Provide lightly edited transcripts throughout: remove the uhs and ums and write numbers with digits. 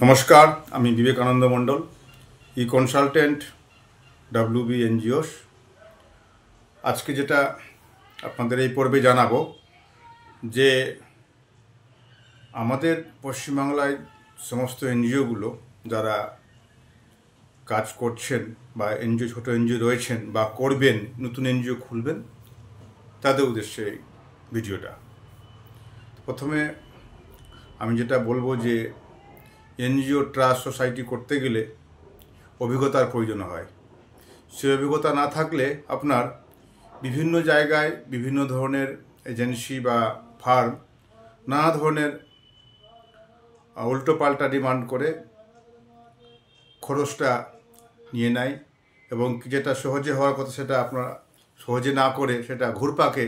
নমস্কার, আমি বিবেকানন্দ মণ্ডল, ই consultant, WB NGOs। আজকে যেটা আপনাদের এই পর্বে জানাবো যে আমাদের পশ্চিমবাংলায় সমস্ত এনজিওগুলো যারা কাজ করছেন বা ছোট এনজিও রয়েছেন বা করবেন, নতুন এনজিও খুলবেন, তাদের উদ্দেশ্যে এই ভিডিওটা। প্রথমে আমি যেটা বলবো যে এনজিও ট্রাস্ট সোসাইটি করতে গেলে অভিজ্ঞতার প্রয়োজন হয়। সেই অভিজ্ঞতা না থাকলে আপনার বিভিন্ন জায়গায় বিভিন্ন ধরনের এজেন্সি বা ফার্ম নানা ধরনের উল্টোপাল্টা ডিমান্ড করে খরচটা নিয়ে নেয় এবং যেটা সহজে হওয়ার কথা সেটা আপনার সহজে না করে সেটা ঘুরপাকে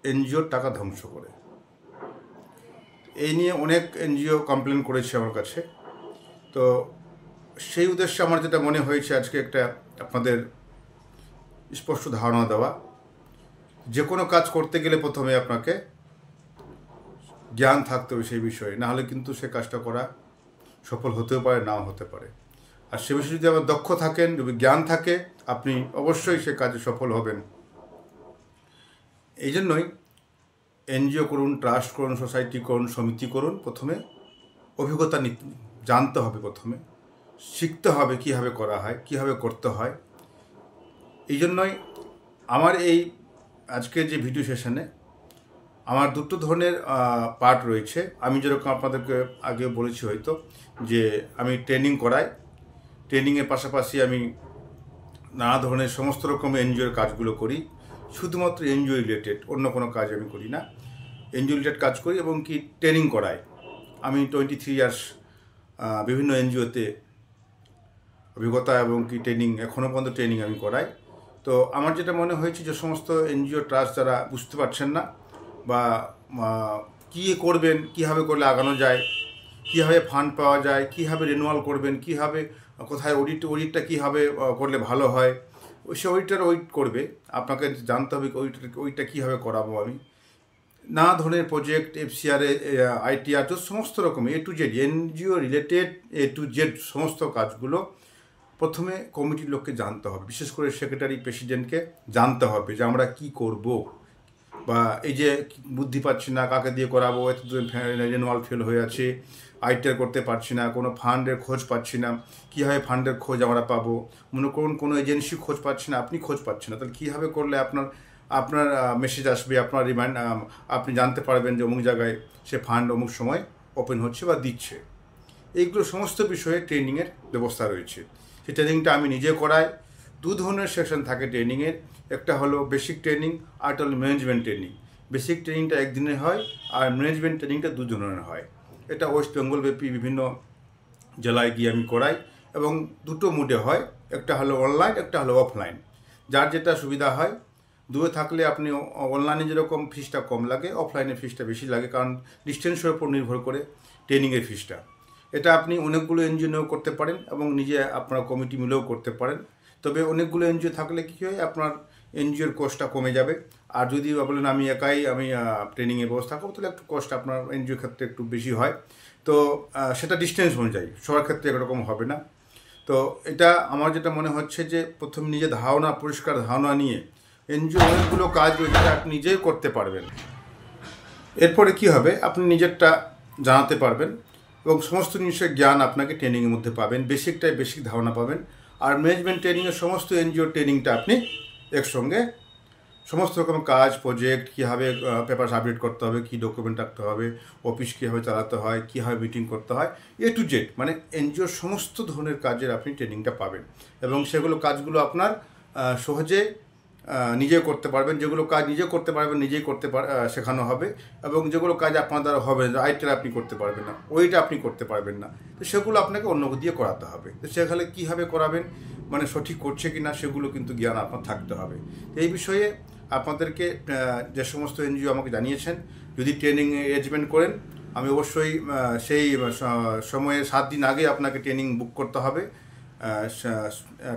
এনজিওর টাকা ধ্বংস করে। এই নিয়ে অনেক এনজিও কমপ্লেন করেছে আমার কাছে। তো সেই উদ্দেশ্যে আমার যেটা মনে হয়েছে আজকে একটা আপনাদের স্পষ্ট ধারণা দেওয়া। যে কোনো কাজ করতে গেলে প্রথমে আপনাকে জ্ঞান থাকতে হবে সেই বিষয়ে, নাহলে কিন্তু সে কাজটা করা সফল হতেও পারে, নাও হতে পারে। আর সে বিষয়ে যদি আবার দক্ষ থাকেন, যদি জ্ঞান থাকে, আপনি অবশ্যই সে কাজে সফল হবেন। এই জন্যই এনজিও করুন, ট্রাস্ট করুন, সোসাইটি করুন, সমিতি করুন, প্রথমে অভিজ্ঞতা জানতে হবে, প্রথমে শিখতে হবে কীভাবে করা হয়, কীভাবে করতে হয়। এই জন্যই আমার এই আজকের যে ভিডিও সেশনে আমার দুটো ধরনের পার্ট রয়েছে। আমি যেরকম আপনাদেরকে আগে বলেছি হয়তো যে আমি ট্রেনিং করাই, ট্রেনিংয়ের পাশাপাশি আমি নানা ধরনের সমস্ত রকম এনজিওর কাজগুলো করি। শুধুমাত্র এনজিও রিলেটেড অন্য কোনো কাজ আমি করি না, এনজিও রিলেটেড কাজ করি এবং কি ট্রেনিং করাই। আমি 23 ইয়ার্স বিভিন্ন এনজিওতে অভিজ্ঞতা এবং কি ট্রেনিং, এখনও পর্যন্ত ট্রেনিং আমি করাই। তো আমার যেটা মনে হয়েছে যে সমস্ত এনজিও ট্রাস্ট যারা বুঝতে পারছেন না বা কী করবেন, কীভাবে করলে আগানো যায়, কীভাবে ফান্ড পাওয়া যায়, কীভাবে রিনিউয়াল করবেন, কীভাবে কোথায় অডিটটা কীভাবে করলে ভালো হয়, সে অডিট করবে। আপনাকে জানতে হবে ওইটা কীভাবে করাবো আমি। নানা ধরনের প্রজেক্ট, FCRA, ITR, সমস্ত রকম A to Z NGO related A to Z সমস্ত কাজগুলো প্রথমে কমিটির লোককে জানতে হবে, বিশেষ করে সেক্রেটারি, প্রেসিডেন্টকে জানতে হবে যে আমরা কি করব, বা এই যে বুদ্ধি পাচ্ছি না, কাকে দিয়ে করাবো, এতদিন রিনিউয়াল ফেল হয়ে আছে, ITR করতে পারছি না, কোনো ফান্ডের খোঁজ পাচ্ছি না, কীভাবে ফান্ডের খোঁজ আমরা পাবো। মনে করুন কোনো এজেন্সি খোঁজ পাচ্ছি না, আপনি খোঁজ পাচ্ছেন না, তাহলে কীভাবে করলে আপনার মেসেজ আসবে, আপনার আপনি জানতে পারবেন যে অমুক জায়গায় সে ফান্ড অমুক সময় ওপেন হচ্ছে বা দিচ্ছে। এইগুলো সমস্ত বিষয়ে ট্রেনিংয়ের ব্যবস্থা রয়েছে। সেই ট্রেনিংটা আমি নিজে করাই। দু ধরনের সেকশন থাকে ট্রেনিংয়ের, একটা হলো বেসিক ট্রেনিং, আর একটা হলো ম্যানেজমেন্ট ট্রেনিং। বেসিক ট্রেনিংটা একদিনের হয় আর ম্যানেজমেন্ট ট্রেনিংটা 2 ধরনের হয়। এটা ওয়েস্ট বেঙ্গল ব্যাপী বিভিন্ন জেলায় গিয়ে আমি করাই এবং দুটো মুডে হয়, একটা হলো অনলাইন, একটা হলো অফলাইন। যার যেটা সুবিধা হয়। দূরে থাকলে আপনি অনলাইনে যেরকম ফিসটা কম লাগে, অফলাইনে ফিসটা বেশি লাগে, কারণ ডিস্টেন্সের উপর নির্ভর করে ট্রেনিংয়ের ফিসটা। এটা আপনি অনেকগুলো এনজিও করতে পারেন এবং নিজে আপনার কমিটি মিলেও করতে পারেন। তবে অনেকগুলো এনজিও থাকলে কী হয়, আপনার এনজিওর কস্টটা কমে যাবে। আর যদি বলেন আমি একাই ট্রেনিংয়ের ব্যবস্থা করবো, তাহলে একটু কস্ট আপনার এনজিওর ক্ষেত্রে একটু বেশি হয়। তো সেটা ডিস্টেন্স অনুযায়ী, সবার ক্ষেত্রে একরকম হবে না। তো এটা আমার যেটা মনে হচ্ছে যে প্রথম নিজে পরিষ্কার ধারণা নিয়ে এনজিও অনেকগুলো কাজ যেটা আপনি নিজেই করতে পারবেন। এরপরে কি হবে, আপনি নিজেরটা জানাতে পারবেন এবং সমস্ত জিনিসের জ্ঞান আপনাকে ট্রেনিংয়ের মধ্যে পাবেন, বেসিক ধারণা পাবেন। আর ম্যানেজমেন্ট ট্রেনিংয়ের সমস্ত এনজিও ট্রেনিংটা আপনি একসঙ্গে সমস্ত রকম কাজ, প্রজেক্ট, কীভাবে পেপার আপডেট করতে হবে, কী ডকুমেন্ট রাখতে হবে, অফিস কীভাবে চালাতে হয়, কীভাবে মিটিং করতে হয়, A to Z মানে এনজিওর সমস্ত ধরনের কাজের আপনি ট্রেনিংটা পাবেন এবং সেগুলো কাজগুলো আপনার সহজে নিজে করতে পারবেন। যেগুলো কাজ নিজে করতে পারবেন নিজেই শেখানো হবে এবং যেগুলো কাজ আপনার দ্বারা হবে না, ITR আপনি করতে পারবেন না, ওইটা আপনি করতে পারবেন না, তো সেগুলো আপনাকে অন্য দিয়ে করাতে হবে। তো সেখানে কীভাবে করাবেন, মানে সঠিক করছে কি না, সেগুলো কিন্তু জ্ঞান আপনার থাকতে হবে। এই বিষয়ে আপনাদেরকে যে সমস্ত এনজিও আমাকে জানিয়েছেন, যদি ট্রেনিং অ্যারেঞ্জমেন্ট করেন, আমি অবশ্যই সেই সময়ে 7 দিন আগে আপনাকে ট্রেনিং বুক করতে হবে।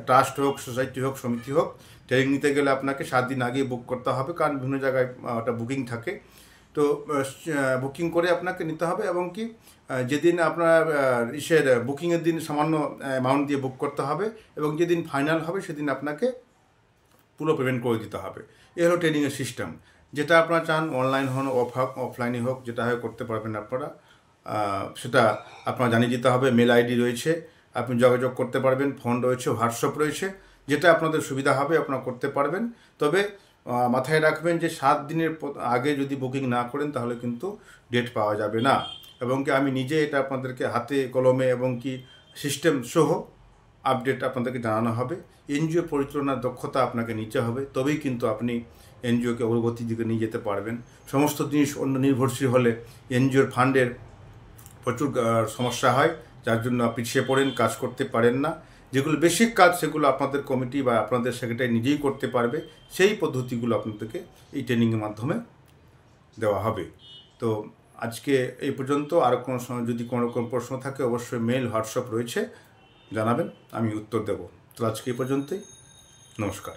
ট্রাস্ট হোক, সোসাইটি হোক, সমিতি হোক, ট্রেনিং নিতে গেলে আপনাকে 7 দিন আগে বুক করতে হবে, কারণ বিভিন্ন জায়গায় ওটা বুকিং থাকে। তো বুকিং করে আপনাকে নিতে হবে, এবং কি যেদিন আপনার বুকিংয়ের দিন সামান্য অ্যামাউন্ট দিয়ে বুক করতে হবে, এবং যেদিন ফাইনাল হবে সেদিন আপনাকে পুরো পেমেন্ট করে দিতে হবে। এ হলো ট্রেনিংয়ের সিস্টেম। যেটা আপনারা চান, অনলাইন হন অফলাইনই হোক, যেটা হয় করতে পারবেন আপনারা। সেটা আপনারা জানিয়ে দিতে হবে। মেল আইডি রয়েছে, আপনি যোগাযোগ করতে পারবেন, ফোন রয়েছে, হোয়াটসঅ্যাপ রয়েছে, যেটা আপনাদের সুবিধা হবে আপনারা করতে পারবেন। তবে মাথায় রাখবেন যে 7 দিনের আগে যদি বুকিং না করেন তাহলে কিন্তু ডেট পাওয়া যাবে না। এবং কি আমি নিজে এটা আপনাদেরকে হাতে কলমে এবং কি সিস্টেম সহ আপডেট আপনাদেরকে জানানো হবে। এনজিও পরিচালনার দক্ষতা আপনাকে নিতে হবে, তবেই কিন্তু আপনি এনজিওকে অগ্রগতির দিকে নিয়ে যেতে পারবেন। সমস্ত জিনিস অন্য নির্ভরশীল হলে এনজিওর ফান্ডের প্রচুর সমস্যা হয়, যার জন্য পিছিয়ে পড়েন, কাজ করতে পারেন না। যেগুলো বেসিক কাজ সেগুলো আপনাদের কমিটি বা আপনাদের সেক্রেটারি নিজেই করতে পারবে, সেই পদ্ধতিগুলো আপনাদেরকে এই ট্রেনিংয়ের মাধ্যমে দেওয়া হবে। তো আজকে এই পর্যন্ত। আরও কোনো সময় যদি কোনো রকম প্রশ্ন থাকে অবশ্যই মেল, হোয়াটসঅ্যাপ রয়েছে, জানাবেন, আমি উত্তর দেব। তো আজকে এই পর্যন্তই। নমস্কার।